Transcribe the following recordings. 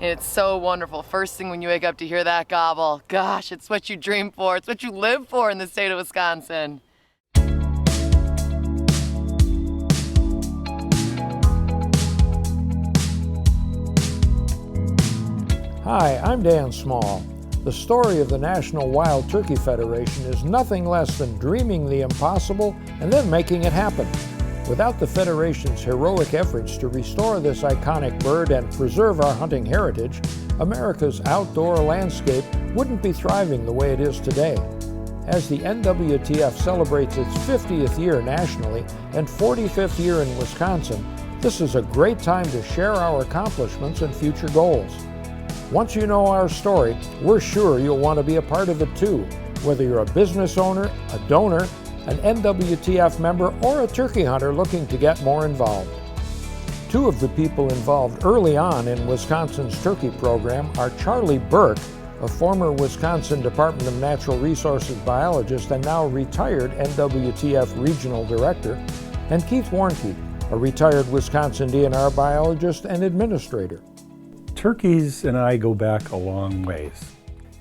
And it's so wonderful. First thing when you wake up to hear that gobble, gosh, it's what you dream for. It's what you live for in the state of Wisconsin. Hi, I'm Dan Small. The story of the National Wild Turkey Federation is nothing less than dreaming the impossible and then making it happen. Without the Federation's heroic efforts to restore this iconic bird and preserve our hunting heritage, America's outdoor landscape wouldn't be thriving the way it is today. As the NWTF celebrates its 50th year nationally and 45th year in Wisconsin, this is a great time to share our accomplishments and future goals. Once you know our story, we're sure you'll want to be a part of it too, whether you're a business owner, a donor, an NWTF member, or a turkey hunter looking to get more involved. Two of the people involved early on in Wisconsin's turkey program are Charlie Burke, a former Wisconsin Department of Natural Resources biologist and now retired NWTF regional director, and Keith Warnke, a retired Wisconsin DNR biologist and administrator. Turkeys and I go back a long ways.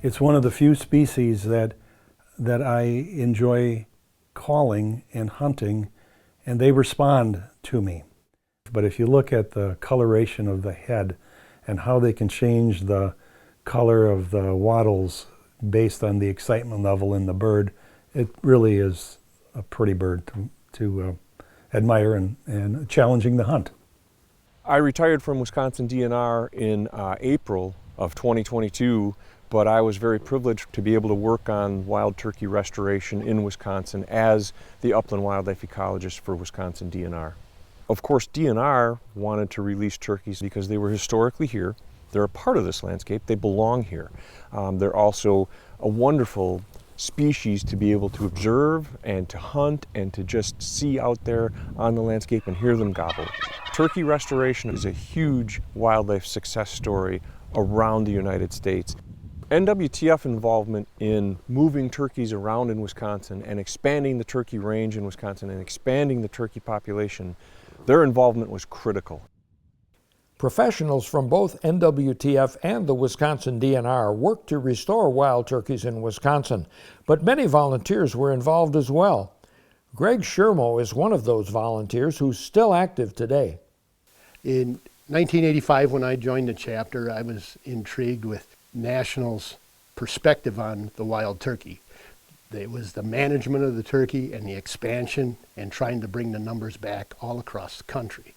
It's one of the few species that I enjoy calling and hunting, and they respond to me. But if you look at the coloration of the head and how they can change the color of the wattles based on the excitement level in the bird, it really is a pretty bird to admire and challenging the hunt. I retired from Wisconsin DNR in April of 2022, but I was very privileged to be able to work on wild turkey restoration in Wisconsin as the upland wildlife ecologist for Wisconsin DNR. Of course, DNR wanted to release turkeys because they were historically here. They're a part of this landscape. They belong here. They're also a wonderful species to be able to observe and to hunt and to just see out there on the landscape and hear them gobble. Turkey restoration is a huge wildlife success story around the United States. NWTF involvement in moving turkeys around in Wisconsin and expanding the turkey range in Wisconsin and expanding the turkey population, their involvement was critical. Professionals from both NWTF and the Wisconsin DNR worked to restore wild turkeys in Wisconsin, but many volunteers were involved as well. Greg Shermo is one of those volunteers who's still active today. In 1985, when I joined the chapter, I was intrigued with National's perspective on the wild turkey. It was the management of the turkey and the expansion and trying to bring the numbers back all across the country.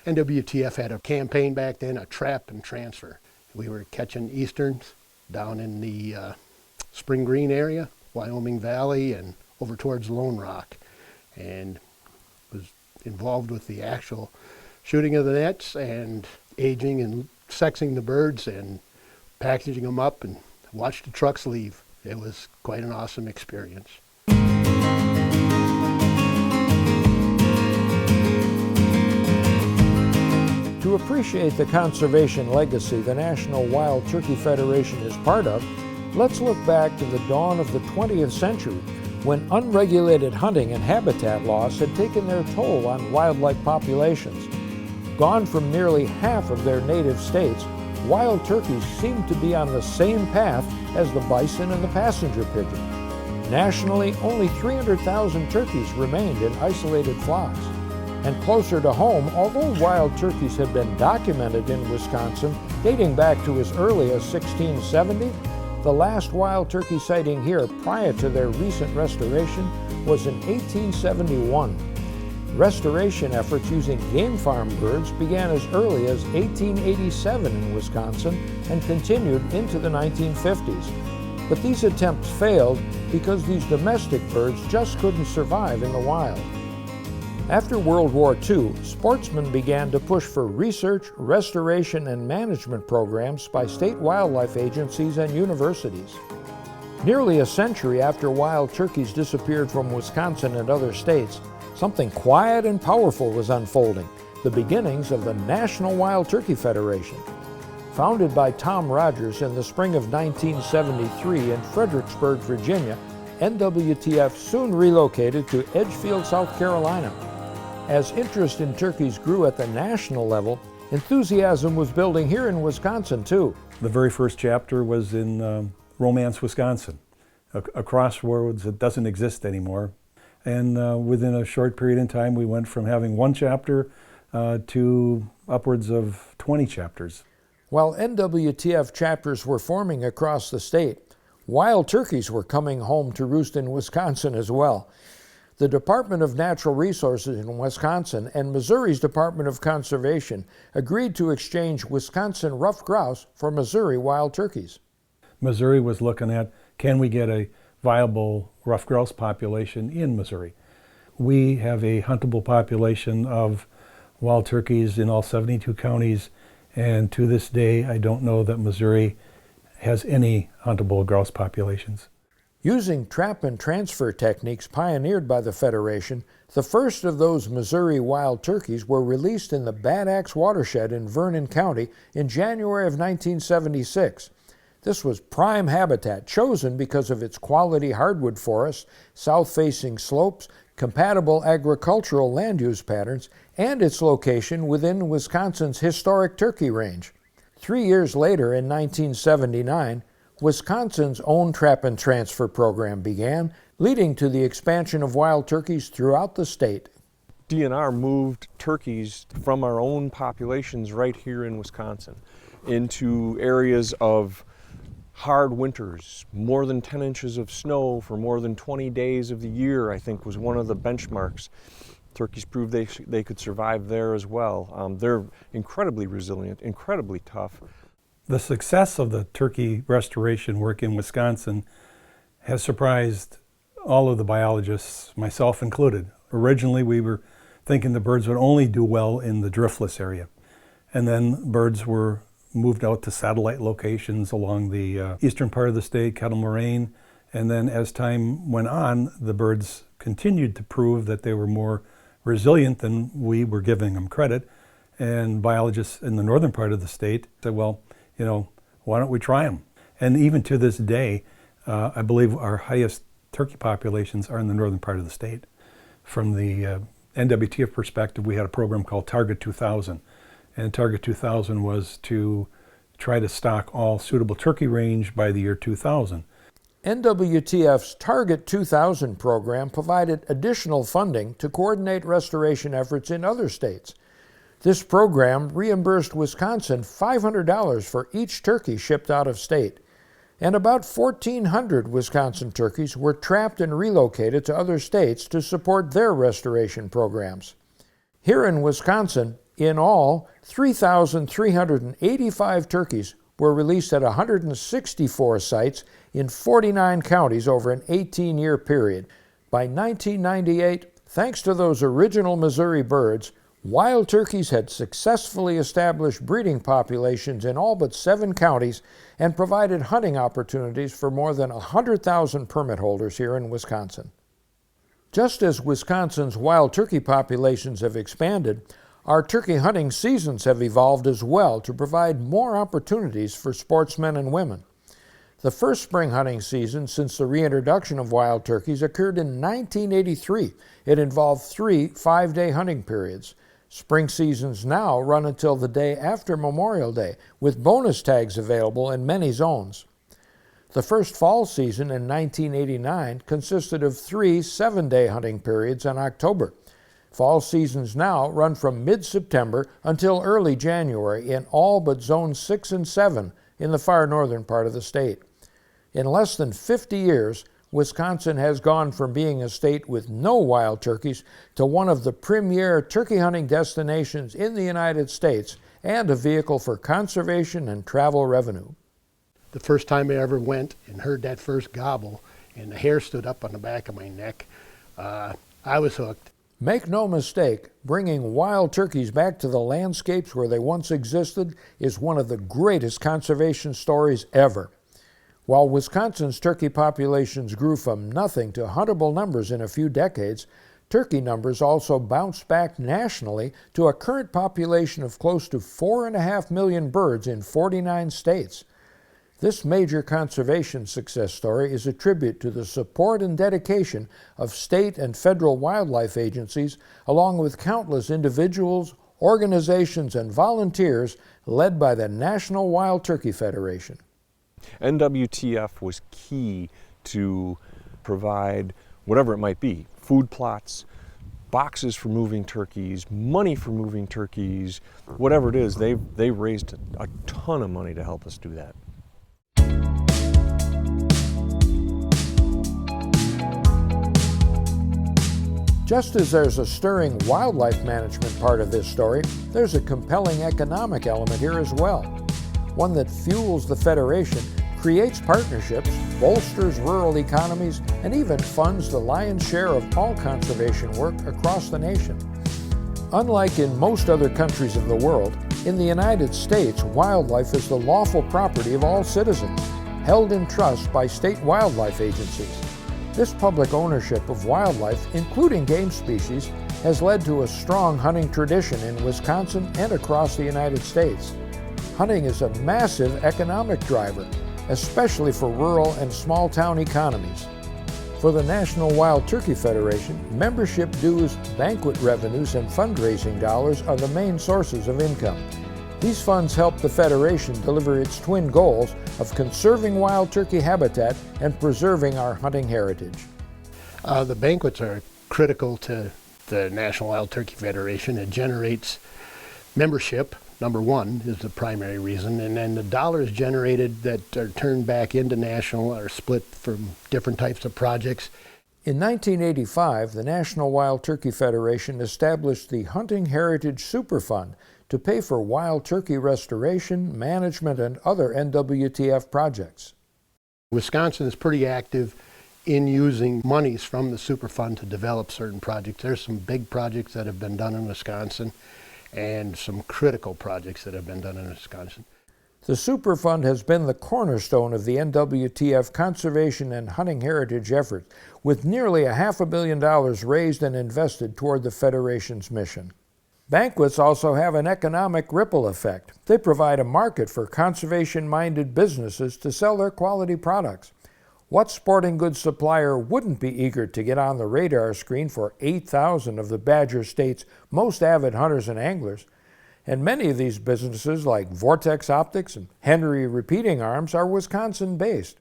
NWTF had a campaign back then, a trap and transfer. We were catching easterns down in the Spring Green area, Wyoming Valley, and over towards Lone Rock, and was involved with the actual shooting of the nets and aging and sexing the birds and packaging them up and watched the trucks leave. It was quite an awesome experience. To appreciate the conservation legacy the National Wild Turkey Federation is part of, let's look back to the dawn of the 20th century, when unregulated hunting and habitat loss had taken their toll on wildlife populations. Gone from nearly half of their native states, wild turkeys seemed to be on the same path as the bison and the passenger pigeon. Nationally, only 300,000 turkeys remained in isolated flocks. And closer to home, although wild turkeys had been documented in Wisconsin dating back to as early as 1670, the last wild turkey sighting here prior to their recent restoration was in 1871. Restoration efforts using game farm birds began as early as 1887 in Wisconsin and continued into the 1950s. But these attempts failed because these domestic birds just couldn't survive in the wild. After World War II, sportsmen began to push for research, restoration, and management programs by state wildlife agencies and universities. Nearly a century after wild turkeys disappeared from Wisconsin and other states, something quiet and powerful was unfolding, the beginnings of the National Wild Turkey Federation. Founded by Tom Rogers in the spring of 1973 in Fredericksburg, Virginia, NWTF soon relocated to Edgefield, South Carolina. As interest in turkeys grew at the national level, Enthusiasm was building here in Wisconsin, too. The very first chapter was in Romance, Wisconsin, a crossroads that doesn't exist anymore. And within a short period in time, we went from having one chapter to upwards of 20 chapters. While NWTF chapters were forming across the state, wild turkeys were coming home to roost in Wisconsin as well. The Department of Natural Resources in Wisconsin and Missouri's Department of Conservation agreed to exchange Wisconsin ruffed grouse for Missouri wild turkeys. Missouri was looking at, can we get a viable ruffed grouse population in Missouri? We have a huntable population of wild turkeys in all 72 counties, and to this day I don't know that Missouri has any huntable grouse populations. Using trap and transfer techniques pioneered by the Federation, the first of those Missouri wild turkeys were released in the Bad Axe watershed in Vernon County in January of 1976. This was prime habitat, chosen because of its quality hardwood forests, south-facing slopes, compatible agricultural land use patterns, and its location within Wisconsin's historic turkey range. 3 years later, in 1979, Wisconsin's own trap and transfer program began, leading to the expansion of wild turkeys throughout the state. DNR moved turkeys from our own populations right here in Wisconsin into areas of hard winters. More than 10 inches of snow for more than 20 days of the year, I think, was one of the benchmarks. Turkeys proved they could survive there as well. They're incredibly resilient, incredibly tough. The success of the turkey restoration work in Wisconsin has surprised all of the biologists, myself included. Originally, we were thinking the birds would only do well in the driftless area. And then birds were moved out to satellite locations along the eastern part of the state, Kettle Moraine. And then as time went on, the birds continued to prove that they were more resilient than we were giving them credit. And biologists in the northern part of the state said, well, you know, why don't we try them? And even to this day, I believe our highest turkey populations are in the northern part of the state. From the NWTF perspective, we had a program called Target 2000. And Target 2000 was to try to stock all suitable turkey range by the year 2000. NWTF's Target 2000 program provided additional funding to coordinate restoration efforts in other states. This program reimbursed Wisconsin $500 for each turkey shipped out of state, and about 1,400 Wisconsin turkeys were trapped and relocated to other states to support their restoration programs. Here in Wisconsin, in all, 3,385 turkeys were released at 164 sites in 49 counties over an 18-year period. By 1998, thanks to those original Missouri birds, wild turkeys had successfully established breeding populations in all but 7 counties and provided hunting opportunities for more than 100,000 permit holders here in Wisconsin. Just as Wisconsin's wild turkey populations have expanded, our turkey hunting seasons have evolved as well to provide more opportunities for sportsmen and women. The first spring hunting season since the reintroduction of wild turkeys occurred in 1983. It involved 3 5-day hunting periods. Spring seasons now run until the day after Memorial Day, with bonus tags available in many zones. The first fall season in 1989 consisted of 3 7-day hunting periods in October. Fall seasons now run from mid-September until early January in all but Zones 6 and 7 in the far northern part of the state. In less than 50 years, Wisconsin has gone from being a state with no wild turkeys to one of the premier turkey hunting destinations in the United States and a vehicle for conservation and travel revenue. The first time I ever went and heard that first gobble and the hair stood up on the back of my neck, I was hooked. Make no mistake, bringing wild turkeys back to the landscapes where they once existed is one of the greatest conservation stories ever. While Wisconsin's turkey populations grew from nothing to huntable numbers in a few decades, turkey numbers also bounced back nationally to a current population of close to 4.5 million birds in 49 states. This major conservation success story is a tribute to the support and dedication of state and federal wildlife agencies, along with countless individuals, organizations, and volunteers led by the National Wild Turkey Federation. NWTF was key to provide whatever it might be, food plots, boxes for moving turkeys, money for moving turkeys, whatever it is, they raised a ton of money to help us do that. Just as there's a stirring wildlife management part of this story, there's a compelling economic element here as well. One that fuels the Federation, creates partnerships, bolsters rural economies, and even funds the lion's share of all conservation work across the nation. Unlike in most other countries of the world, in the United States, wildlife is the lawful property of all citizens, held in trust by state wildlife agencies. This public ownership of wildlife, including game species, has led to a strong hunting tradition in Wisconsin and across the United States. Hunting is a massive economic driver, especially for rural and small-town economies. For the National Wild Turkey Federation, membership dues, banquet revenues, and fundraising dollars are the main sources of income. These funds help the Federation deliver its twin goals of conserving wild turkey habitat and preserving our hunting heritage. The banquets are critical to the National Wild Turkey Federation. It generates membership, number one, is the primary reason, and then the dollars generated that are turned back into National are split from different types of projects. In 1985, the National Wild Turkey Federation established the Hunting Heritage Superfund to pay for wild turkey restoration, management, and other NWTF projects. Wisconsin is pretty active in using monies from the Superfund to develop certain projects. There's some big projects that have been done in Wisconsin and some critical projects that have been done in Wisconsin. The Superfund has been the cornerstone of the NWTF conservation and hunting heritage effort, with nearly $500 million raised and invested toward the Federation's mission. Banquets also have an economic ripple effect. They provide a market for conservation-minded businesses to sell their quality products. What sporting goods supplier wouldn't be eager to get on the radar screen for 8,000 of the Badger State's most avid hunters and anglers? And many of these businesses, like Vortex Optics and Henry Repeating Arms, are Wisconsin-based.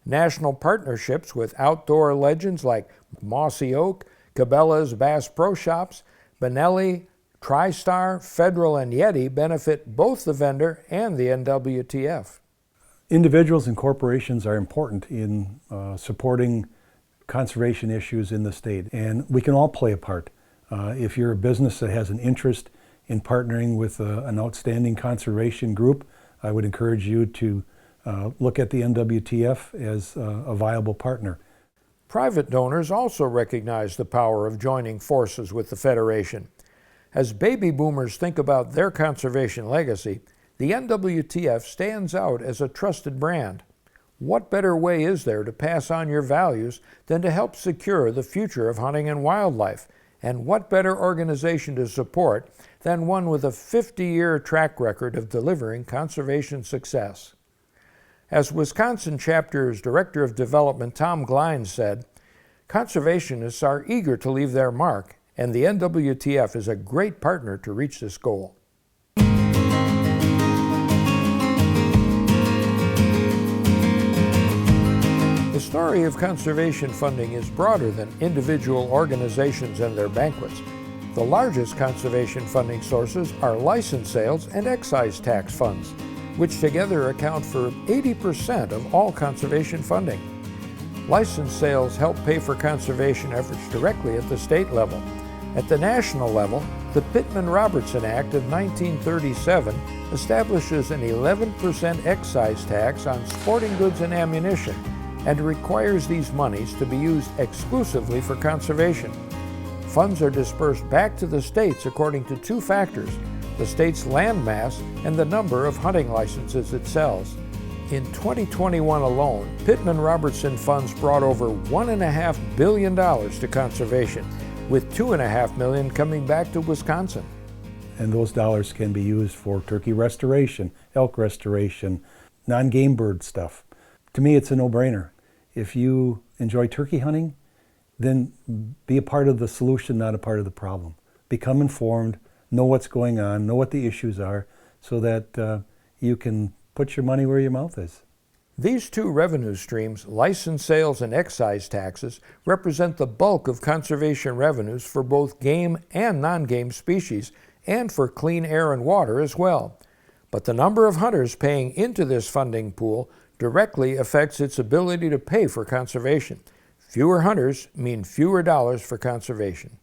National partnerships with outdoor legends like Mossy Oak, Cabela's Bass Pro Shops, Benelli, TriStar, Federal, and Yeti benefit both the vendor and the NWTF. Individuals and corporations are important in supporting conservation issues in the state, and we can all play a part. If you're a business that has an interest in partnering with an outstanding conservation group, I would encourage you to look at the NWTF as a viable partner. Private donors also recognize the power of joining forces with the Federation. As baby boomers think about their conservation legacy, the NWTF stands out as a trusted brand. What better way is there to pass on your values than to help secure the future of hunting and wildlife? And what better organization to support than one with a 50-year track record of delivering conservation success? As Wisconsin Chapter's Director of Development Tom Glines said, conservationists are eager to leave their mark, and the NWTF is a great partner to reach this goal. The story of conservation funding is broader than individual organizations and their banquets. The largest conservation funding sources are license sales and excise tax funds, which together account for 80% of all conservation funding. License sales help pay for conservation efforts directly at the state level. At the national level, the Pittman-Robertson Act of 1937 establishes an 11% excise tax on sporting goods and ammunition and requires these monies to be used exclusively for conservation. Funds are dispersed back to the states according to two factors: the state's land mass and the number of hunting licenses it sells. In 2021 alone, Pittman-Robertson funds brought over $1.5 billion to conservation, with $2.5 million coming back to Wisconsin. And those dollars can be used for turkey restoration, elk restoration, non-game bird stuff. To me, it's a no-brainer. If you enjoy turkey hunting, then be a part of the solution, not a part of the problem. Become informed, know what's going on, know what the issues are, so that you can put your money where your mouth is. These two revenue streams, license sales and excise taxes, represent the bulk of conservation revenues for both game and non-game species, and for clean air and water as well. But the number of hunters paying into this funding pool directly affects its ability to pay for conservation. Fewer hunters mean fewer dollars for conservation.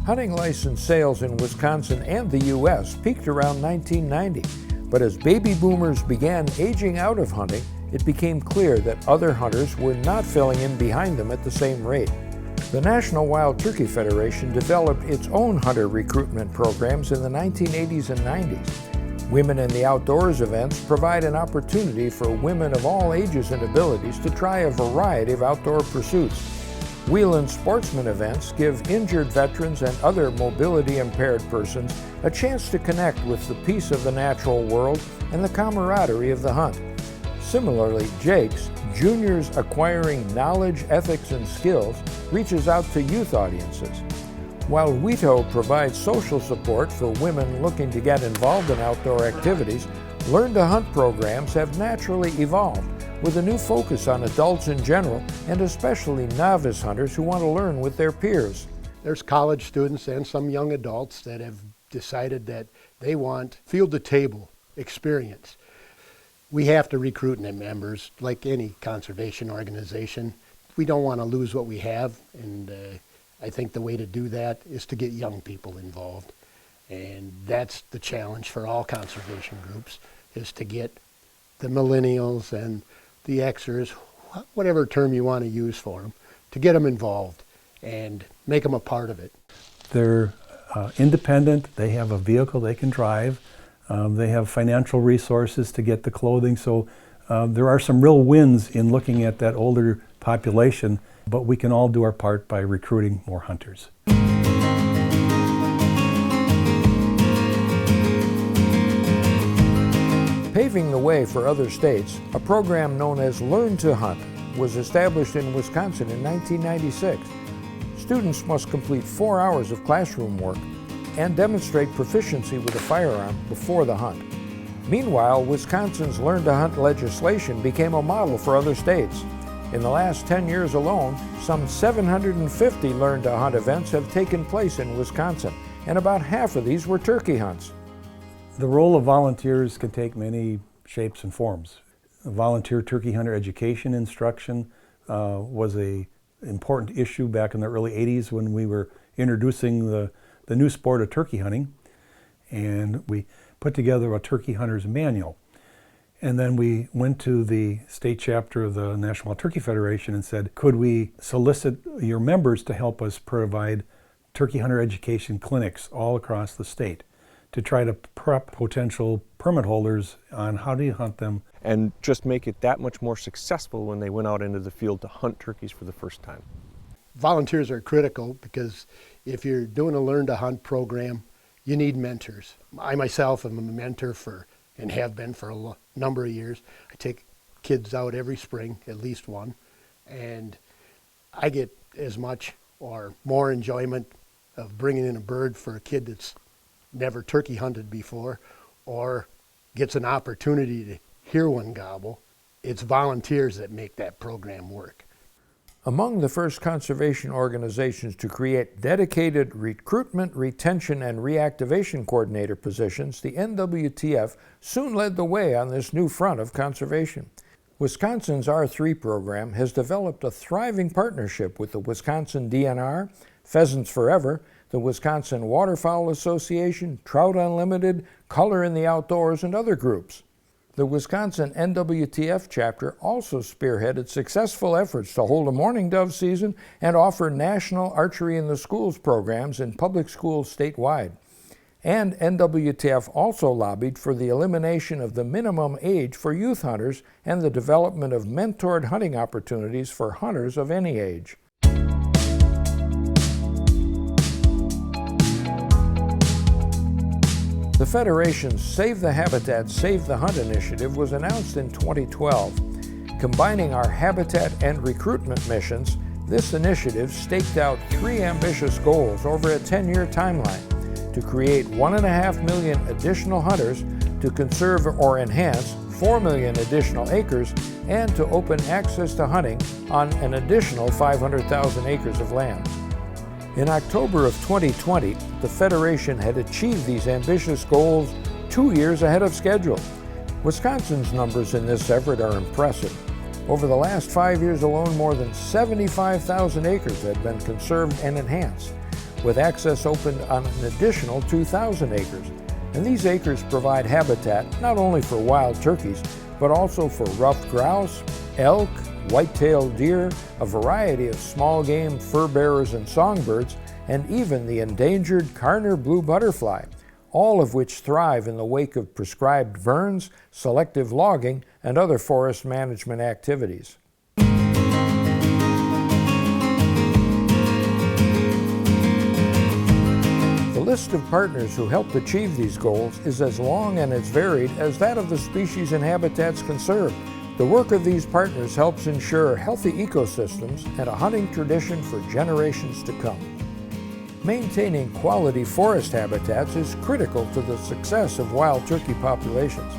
Hunting license sales in Wisconsin and the U.S. peaked around 1990, but as baby boomers began aging out of hunting, it became clear that other hunters were not filling in behind them at the same rate. The National Wild Turkey Federation developed its own hunter recruitment programs in the 1980s and 90s. Women in the Outdoors events provide an opportunity for women of all ages and abilities to try a variety of outdoor pursuits. Wheeling Sportsman events give injured veterans and other mobility-impaired persons a chance to connect with the peace of the natural world and the camaraderie of the hunt. Similarly, Jake's, Juniors Acquiring Knowledge, Ethics, and Skills, reaches out to youth audiences. While WITO provides social support for women looking to get involved in outdoor activities, Learn to Hunt programs have naturally evolved, with a new focus on adults in general and especially novice hunters who want to learn with their peers. There's college students and some young adults that have decided that they want field-to-table experience. We have to recruit new members, like any conservation organization. We don't want to lose what we have, and I think the way to do that is to get young people involved. And that's the challenge for all conservation groups, is to get the millennials and the Xers, whatever term you want to use for them, to get them involved and make them a part of it. They're independent, they have a vehicle they can drive, they have financial resources to get the clothing, so there are some real wins in looking at that older population, but we can all do our part by recruiting more hunters. Paving the way for other states, a program known as Learn to Hunt was established in Wisconsin in 1996. Students must complete 4 hours of classroom work and demonstrate proficiency with a firearm before the hunt. Meanwhile, Wisconsin's Learn to Hunt legislation became a model for other states. In the last 10 years alone, some 750 Learn to Hunt events have taken place in Wisconsin, and about half of these were turkey hunts. The role of volunteers can take many shapes and forms. Volunteer turkey hunter education instruction was an important issue back in the early 80s when we were introducing the new sport of turkey hunting, and we put together a turkey hunter's manual. And then we went to the state chapter of the National Wild Turkey Federation and said, could we solicit your members to help us provide turkey hunter education clinics all across the state to try to prep potential permit holders on how do you hunt them. And just make it that much more successful when they went out into the field to hunt turkeys for the first time. Volunteers are critical because if you're doing a Learn to Hunt program, you need mentors. I myself am a mentor and have been for a number of years. I take kids out every spring, at least one, and I get as much or more enjoyment of bringing in a bird for a kid that's never turkey hunted before or gets an opportunity to hear one gobble. It's volunteers that make that program work. Among the first conservation organizations to create dedicated recruitment, retention, and reactivation coordinator positions, the NWTF soon led the way on this new front of conservation. Wisconsin's R3 program has developed a thriving partnership with the Wisconsin DNR, Pheasants Forever, the Wisconsin Waterfowl Association, Trout Unlimited, Color in the Outdoors, and other groups. The Wisconsin NWTF chapter also spearheaded successful efforts to hold a mourning dove season and offer national Archery in the Schools programs in public schools statewide. And NWTF also lobbied for the elimination of the minimum age for youth hunters and the development of mentored hunting opportunities for hunters of any age. The Federation's Save the Habitat, Save the Hunt initiative was announced in 2012. Combining our habitat and recruitment missions, this initiative staked out 3 ambitious goals over a 10-year timeline to create 1.5 million additional hunters, to conserve or enhance 4 million additional acres, and to open access to hunting on an additional 500,000 acres of land. In October of 2020, the Federation had achieved these ambitious goals 2 years ahead of schedule. Wisconsin's numbers in this effort are impressive. Over the last 5 years alone, more than 75,000 acres have been conserved and enhanced, with access opened on an additional 2,000 acres. And these acres provide habitat not only for wild turkeys, but also for ruffed grouse, elk, white-tailed deer, a variety of small game, fur bearers and songbirds, and even the endangered Karner blue butterfly, all of which thrive in the wake of prescribed burns, selective logging, and other forest management activities. The list of partners who helped achieve these goals is as long and as varied as that of the species and habitats conserved. The work of these partners helps ensure healthy ecosystems and a hunting tradition for generations to come. Maintaining quality forest habitats is critical to the success of wild turkey populations.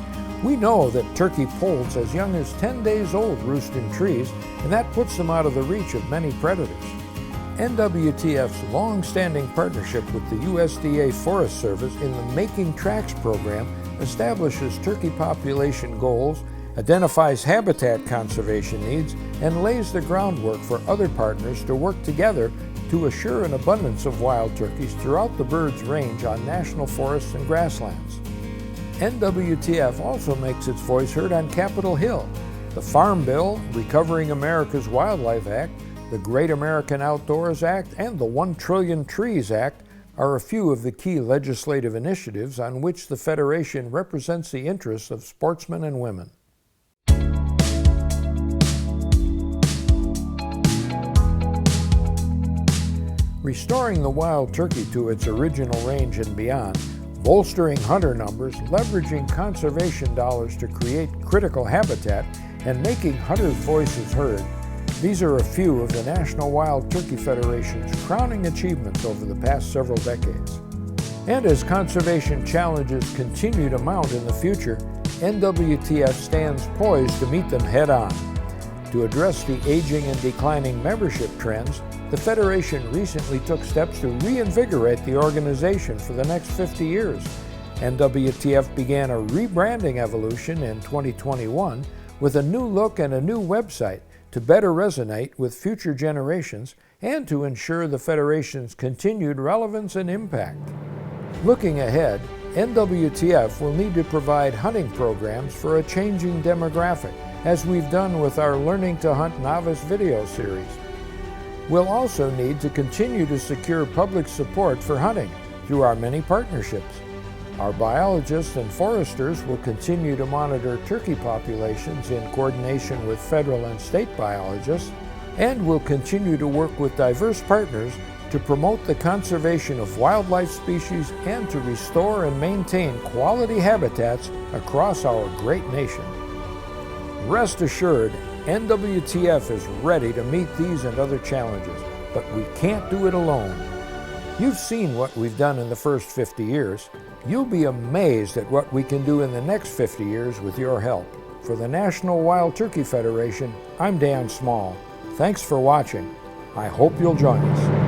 We know that turkey poults as young as 10 days old roost in trees, and that puts them out of the reach of many predators. NWTF's long-standing partnership with the USDA Forest Service in the Making Tracks program establishes turkey population goals, identifies habitat conservation needs, and lays the groundwork for other partners to work together to assure an abundance of wild turkeys throughout the bird's range on national forests and grasslands. NWTF also makes its voice heard on Capitol Hill. The Farm Bill, Recovering America's Wildlife Act, the Great American Outdoors Act, and the 1 Trillion Trees Act are a few of the key legislative initiatives on which the Federation represents the interests of sportsmen and women. Restoring the wild turkey to its original range and beyond, bolstering hunter numbers, leveraging conservation dollars to create critical habitat, and making hunters' voices heard. These are a few of the National Wild Turkey Federation's crowning achievements over the past several decades. And as conservation challenges continue to mount in the future, NWTF stands poised to meet them head-on. To address the aging and declining membership trends, the Federation recently took steps to reinvigorate the organization for the next 50 years. NWTF began a rebranding evolution in 2021 with a new look and a new website to better resonate with future generations and to ensure the Federation's continued relevance and impact. Looking ahead, NWTF will need to provide hunting programs for a changing demographic, as we've done with our Learning to Hunt Novice video series. We'll also need to continue to secure public support for hunting through our many partnerships. Our biologists and foresters will continue to monitor turkey populations in coordination with federal and state biologists, and will continue to work with diverse partners to promote the conservation of wildlife species and to restore and maintain quality habitats across our great nation. Rest assured, NWTF is ready to meet these and other challenges, but we can't do it alone. You've seen what we've done in the first 50 years. You'll be amazed at what we can do in the next 50 years with your help. For the National Wild Turkey Federation, I'm Dan Small. Thanks for watching. I hope you'll join us.